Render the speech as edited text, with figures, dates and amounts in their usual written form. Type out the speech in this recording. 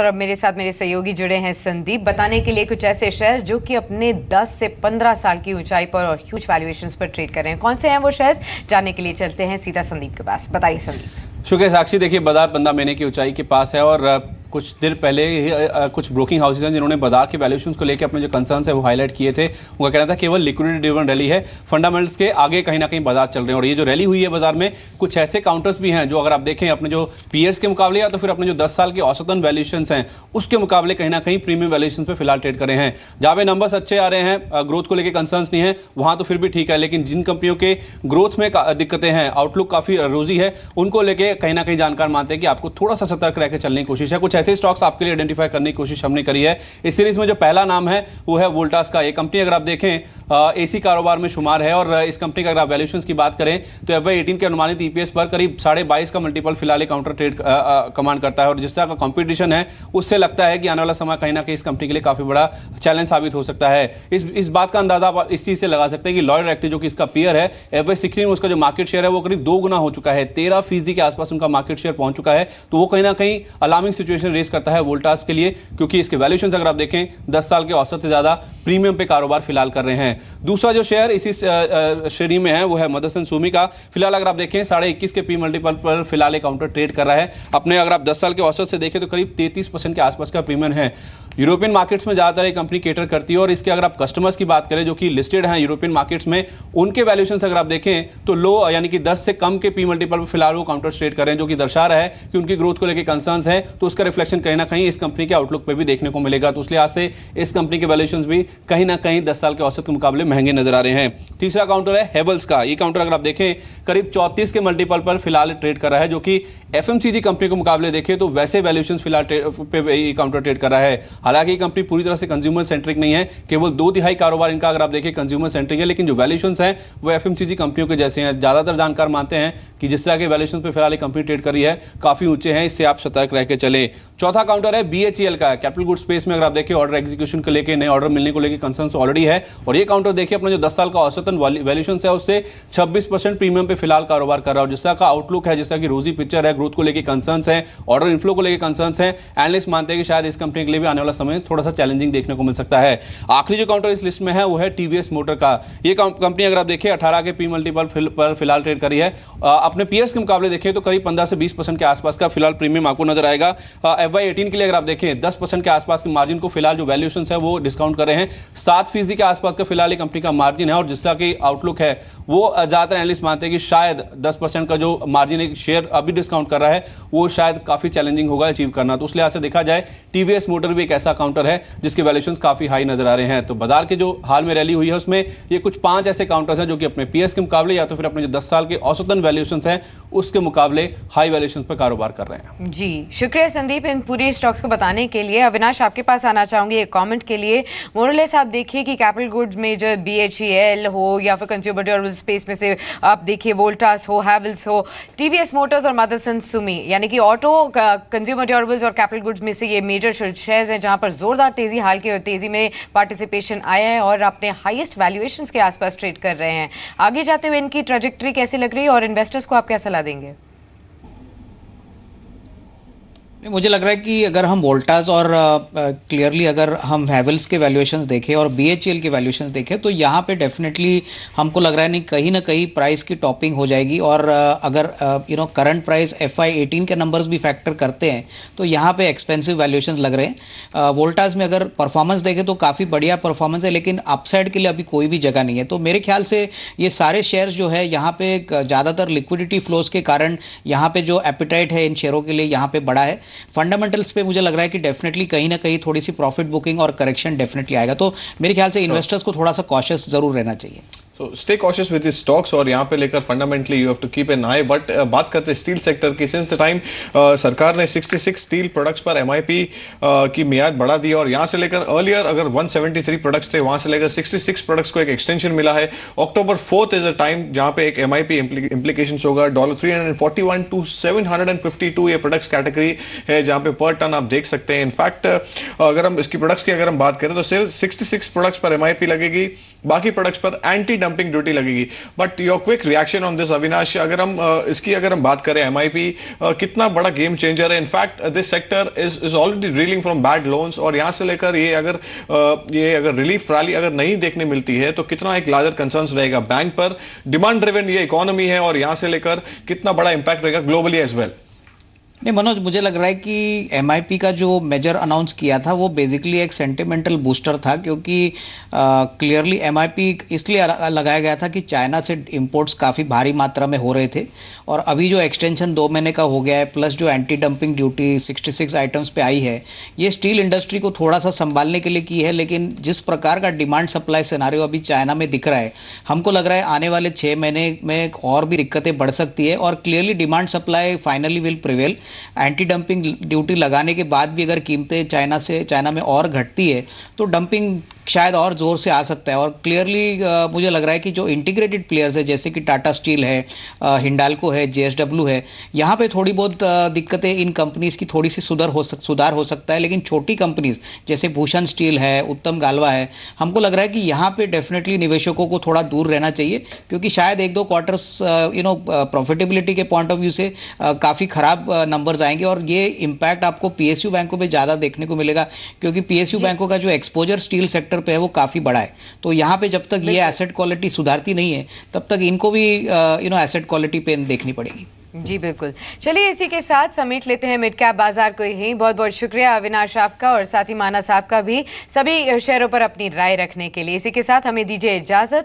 और अब मेरे साथ मेरे सहयोगी जुड़े हैं संदीप, बताने के लिए कुछ ऐसे शेयर्स जो कि अपने 10 से 15 साल की ऊंचाई पर और ह्यूज वैल्यूएशंस पर ट्रेड कर रहे हैं। कौन से हैं वो शेयर्स, जानने के लिए चलते हैं सीधा संदीप के पास। बताइए संदीप। शुक्रिया साक्षी। देखिए, बाजार 15 महीने की ऊंचाई के पास है और कुछ देर पहले कुछ ब्रोकिंग हाउसेज हैं जिन्होंने बाजार के वैल्यूएशंस को लेकर अपने जो कंसर्न्स है वो हाईलाइट किए थे। उनका कहना था केवल लिक्विडिटी ड्रिवन रैली है, फंडामेंटल्स के आगे कहीं ना कहीं बाजार चल रहे हैं। और ये जो रैली हुई है बाजार में, कुछ ऐसे काउंटर्स भी हैं जो अगर आप देखें अपने जो पीयर्स के मुकाबले या तो फिर अपने जो 10 साल के औसतन वैल्यूएशंस हैं उसके मुकाबले कहीं ना कहीं प्रीमियम वैल्यूएशंस पे फिलहाल ट्रेड कर रहे हैं। जहाँ पे नंबर्स अच्छे आ रहे हैं, ग्रोथ को लेकर कंसर्न्स नहीं है, वहाँ तो फिर भी ठीक है। लेकिन जिन कंपनियों के ग्रोथ में दिक्कतें हैं, आउटलुक काफ़ी रोजी है, उनको लेकर कहीं ना कहीं जानकार मानते हैं कि आपको थोड़ा सा सतर्क रहकर चलने की कोशिश है। कुछ ऐसे स्टॉक्स आपके लिए आइडेंटिफाई करने की कोशिश हमने करी है। इस सीरीज में जो पहला नाम है वो है वोल्टास का। ये कंपनी अगर आप देखें एसी कारोबार में शुमार है और इस कंपनी का अगर आप वैल्यूएशंस की बात करें तो FY18 के अनुमानित EPS पर करीब 22.5 का मल्टीपल फिलहाल काउंटर ट्रेड कमांड करता है। और जिस तरह का कंपटीशन है उससे लगता है कि आने वाला समय कहीं ना कहीं इस कंपनी के लिए काफी बड़ा चैलेंज साबित हो सकता है। इस बात का अंदाजा आप इस चीज से लगा सकते हैं कि लॉयड एक्टिव जो कि इसका पीयर है, FY16 में उसका जो मार्केट शेयर है वो करीब 2 गुना हो चुका है, 13% के आसपास उनका मार्केट शेयर पहुंच चुका है। तो वो कहीं ना कहीं अलार्मिंग सिचुएशन रेस करता है वोल्टास के लिए, क्योंकि इसके वैल्यूएशंस अगर आप देखें 10 साल के औसत से ज्यादा प्रीमियम पे कारोबार फिलहाल कर रहे हैं। दूसरा जो शेयर इसी श्रेणी में है वो है मदरसन सुमी का। फिलहाल अगर आप देखें 21.5 के पी मल्टीपल पर फिलहाल एक काउंटर ट्रेड कर रहा है। अपने अगर आप 10 साल के औसत से देखें तो करीब 33% के आसपास का प्रीमियम है। यूरोपियन मार्केट्स में ज़्यादातर एक कंपनी केटर करती है और इसके अगर आप कस्टमर्स की बात करें जो कि लिस्टेड हैं यूरोपियन मार्केट्स में, उनके वैल्यूएशंस अगर आप देखें तो लो यानी कि 10 से कम के पी मल्टीपल पर फिलहाल वो काउंटर ट्रेड कर रहे हैं, जो कि दर्शा रहा है कि उनकी ग्रोथ को लेकर कंसर्न्स हैं। तो उसका रिफ्लेक्शन कहीं ना कहीं इस कंपनी के आउटलुक पे भी देखने को मिलेगा। तो उस लिहाज से इस कंपनी के वैल्यूएशंस भी कहीं ना कहीं 10 साल के औसत के मुकाबले महंगे नजर आ रहे हैं। तीसरा काउंटर है हेवल्स का। ये काउंटर अगर आप देखें करीब 34 के मल्टीपल पर फिलहाल ट्रेड कर रहा है, जो कि FMCG कंपनी के मुकाबले देखें तो वैसे वैल्यूएशंस फिलहाल पे ये काउंटर ट्रेड कर रहा है। हालांकि ये कंपनी पूरी तरह से कंज्यूमर सेंट्रिक नहीं है, केवल 2/3 कारोबार इनका अगर आप देखें कंज्यूमर सेंट्रिक है, लेकिन जो वैल्यूएशंस हैं वो FMCG कंपनियों के जैसे हैं। ज्यादातर जानकार मानते हैं कि जिस तरह के वैल्यूएशंस पे फिलहाल कंपनी ट्रेड कर रही है काफी ऊंचे हैं, इससे आप सतर्क रह के चले। चौथा काउंटर है BHEL का। कैपिटल गुड स्पेस में अगर आप देखें ऑर्डर एग्जीक्यूशन को लेकर, नए ऑर्डर मिलने को लेकर कंसर्न्स ऑलरेडी है। और ये काउंटर देखिए अपना जो 10 साल का औसतन वैल्यूएशंस है उससे 26% प्रीमियम पे फिलहाल कारोबार कर रहा है। जिस तरह का आउटलुक है, जिस तरह की रोजी पिक्चर है, ग्रोथ को लेकर कंसर्न्स हैं, ऑर्डर इनफ्लो को लेकर कंसर्न्स हैं, एनालिस्ट मानते हैं कि शायद इस कंपनी के लिए भी आने वाला समय थोड़ा सा चैलेंजिंग देखने को मिल सकता है। आखिरी जो काउंटर इस लिस्ट में है वो है TVS मोटर का। ये कंपनी अगर आप देखें 18 के पी मल्टीपल पर फिलहाल ट्रेड करी है। अपने पीयर्स के मुकाबले देखें तो करीब 15 से 20% के आसपास का फिलहाल प्रीमियम आपको नजर आएगा। FY18 के लिए अगर आप देखें 10% के आसपास के मार्जिन को फिलहाल जो वैल्यूएशंस है वो डिस्काउंट कर रहे हैं। 7% के आसपास का फिलहाल कंपनी का मार्जिन है और जिस तरह की आउटलुक है वो ज्यादातर एनालिस्ट मानते हैं कि शायद 10% का जो मार्जिन एक शेयर अभी डिस्काउंट कर रहा है वो शायद काफी चैलेंजिंग होगा अचीव करना। तो उस लिहाज से देखा जाए TVS मोटर भी एक ऐसा काउंटर है जिसके वैल्यूएशंस काफी हाई नजर आ रहे हैं। तो बाजार के जो हाल में रैली हुई है उसमें ये कुछ 5 ऐसे काउंटर्स हैं जो कि अपने पीएस के मुकाबले या तो फिर अपने जो 10 साल के औसतन वैल्यूएशंस हैं उसके मुकाबले हाई वैल्यूएशंस पर कारोबार कर रहे हैं। जी शुक्रिया संदीप इन पूरी स्टॉक्स को बताने के लिए। अविनाश आपके पास आना चाहूंगी एक कमेंट के लिए। मोरलेस आप देखिए कि कैपिटल गुड्स में जो BHEL हो या फिर कंज्यूमर ड्यूरेबल स्पेस में से आप देखिए वोल्टास हो, हैवेल्स हो, TVS मोटर्स और मदरसन सुमी, यानी कि ऑटो, कंज्यूमर ड्यूरेबल्स और कैपिटल गुड्स में से ये मेजर शेयर्स हैं जहां पर जोरदार तेजी, हाल की तेजी में पार्टिसिपेशन आया है और अपने हाईएस्ट वैल्यूएशंस के आसपास ट्रेड कर रहे हैं। आगे जाते हुए इनकी ट्रैजेक्टरी कैसी लग रही है और इन्वेस्टर्स को आप क्या सलाह देंगे? मुझे लग रहा है कि अगर हम वोल्टास और क्लियरली अगर हम हैवेल्स के वैल्यूएशंस देखें और BHEL के वैल्यूएशंस देखें तो यहाँ पे डेफिनेटली हमको लग रहा है नहीं ना कहीं प्राइस की टॉपिंग हो जाएगी। और अगर करंट प्राइस FY18 के नंबर्स भी फैक्टर करते हैं तो यहाँ पे एक्सपेंसिव वैल्यूएशंस लग रहे हैं। वोल्टास में अगर परफॉर्मेंस देखें तो काफ़ी बढ़िया परफॉर्मेंस है, लेकिन अपसाइड के लिए अभी कोई भी जगह नहीं है। तो मेरे ख्याल से ये सारे शेयर्स जो है यहाँ पे ज़्यादातर लिक्विडिटी फ्लोज के कारण यहाँ पे जो एपिटाइट है इन शेयरों के लिए यहाँ पे बड़ा है। फंडामेंटल्स पे मुझे लग रहा है कि डेफिनेटली कहीं ना कहीं थोड़ी सी प्रॉफिट बुकिंग और करेक्शन डेफिनेटली आएगा। तो मेरे ख्याल से इन्वेस्टर्स को थोड़ा सा कॉशियस जरूर रहना चाहिए। So stay cautious with these stocks और यहाँ पे लेकर fundamentally you have to keep an eye. But बात करते हैं स्टील सेक्टर की। सिंस द टाइम सरकार ने 66 स्टील प्रोडक्ट्स पर MIP की मियाद बढ़ा दी और यहाँ से लेकर अर्लियर अगर 173 प्रोडक्ट्स थे वहाँ से लेकर 66 प्रोडक्ट्स को एक एक्सटेंशन मिला है। October 4th is a time जहाँ पे एक MIP इम्प्लीकेशन होगा। $341 to $752 ये प्रोडक्ट्स कैटेगरी है जहाँ पे पर टन आप देख सकते हैं। इनफैक्ट अगर हम इसकी प्रोडक्ट्स की अगर हम बात करें तो सिर्फ 66 प्रोडक्ट्स पर MIP लगेगी, बाकी प्रोडक्ट्स पर एंटी डंपिंग ड्यूटी लगेगी। But your quick reaction on this Avinash, अगर हम बात करें MIP कितना बड़ा गेम चेंजर है। In fact this sector is already reeling from bad loans, और यहां से लेकर ये अगर रिलीफ रैली अगर नहीं देखने मिलती है तो कितना एक लार्जर कंसर्न्स रहेगा बैंक पर। डिमांड ड्रिवन ये इकोनॉमी है, और यहां से लेकर कितना बड़ा इंपैक्ट रहेगा ग्लोबली एज वेल। नहीं मनोज, मुझे लग रहा है कि MIP का जो मेजर अनाउंस किया था वो बेसिकली एक सेंटिमेंटल बूस्टर था, क्योंकि क्लियरली MIP इसलिए लगाया गया था कि चाइना से इंपोर्ट्स काफ़ी भारी मात्रा में हो रहे थे, और अभी जो एक्सटेंशन 2 महीने का हो गया है, प्लस जो एंटी डंपिंग ड्यूटी 66 आइटम्स पे आई है, ये स्टील इंडस्ट्री को थोड़ा सा संभालने के लिए की है। लेकिन जिस प्रकार का डिमांड सप्लाई सिनारियो अभी चाइना में दिख रहा है, हमको लग रहा है आने वाले 6 महीने में और भी दिक्कतें बढ़ सकती है, और clearly demand supply finally will prevail. Anti dumping duty लगाने के बाद भी अगर कीमतें चाइना में और घटती है तो डंपिंग शायद और ज़ोर से आ सकता है। और क्लियरली मुझे लग रहा है कि जो इंटीग्रेटेड प्लेयर्स है, जैसे कि टाटा स्टील है, हिंडाल्को है, JSW है, यहाँ पे थोड़ी बहुत दिक्कतें इन कंपनीज़ की थोड़ी सी सुधार हो सकता है। लेकिन छोटी कंपनीज़ जैसे भूषण स्टील है, उत्तम गालवा है, हमको लग रहा है कि यहाँ पे डेफिनेटली निवेशकों को थोड़ा दूर रहना चाहिए, क्योंकि शायद 1-2 क्वार्टर्स प्रॉफिटेबिलिटी के पॉइंट ऑफ व्यू से काफ़ी ख़राब नंबर्स आएंगे, और ये इम्पैक्ट आपको PSU बैंकों पे ज़्यादा देखने को मिलेगा, क्योंकि PSU बैंकों का जो एक्सपोजर स्टील सेक्टर पे है वो काफ़ी बड़ा है। तो यहाँ पे जब तक ये एसेट क्वालिटी सुधारती नहीं है तब तक इनको भी एसेट क्वालिटी पेन देखनी पड़ेगी। जी बिल्कुल। चलिए इसी के साथ समेट लेते हैं मिड कैप बाजार को यहीं। बहुत बहुत शुक्रिया अविनाश आपका, और साथ ही मानस आपका भी, सभी शेयरों पर अपनी राय रखने के लिए। इसी के साथ हमें दीजिए इजाजत।